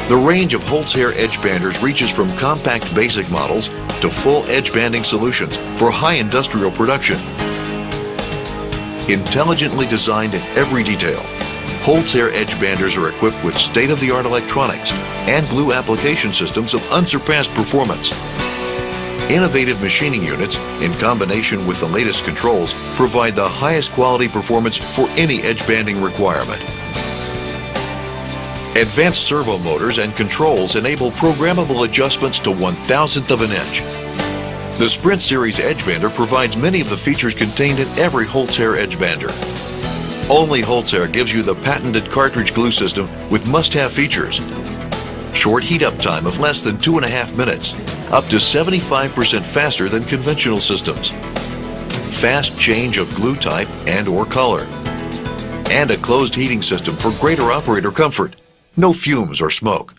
The range of HOLZ HER edge banders reaches from compact basic models to full edge banding solutions for high industrial production. Intelligently designed in every detail, HOLZ HER edge banders are equipped with state-of-the-art electronics and glue application systems of unsurpassed performance. Innovative machining units, in combination with the latest controls, provide the highest quality performance for any edge banding requirement. Advanced servo motors and controls enable programmable adjustments to 1/1000th of an inch. The Sprint Series edge bander provides many of the features contained in every HOLZ HER edge bander. Only HOLZ HER gives you the patented cartridge glue system with must-have features. Short heat-up time of less than 2.5 minutes, up to 75% faster than conventional systems. Fast change of glue type and/or color. And a closed heating system for greater operator comfort. No fumes or smoke.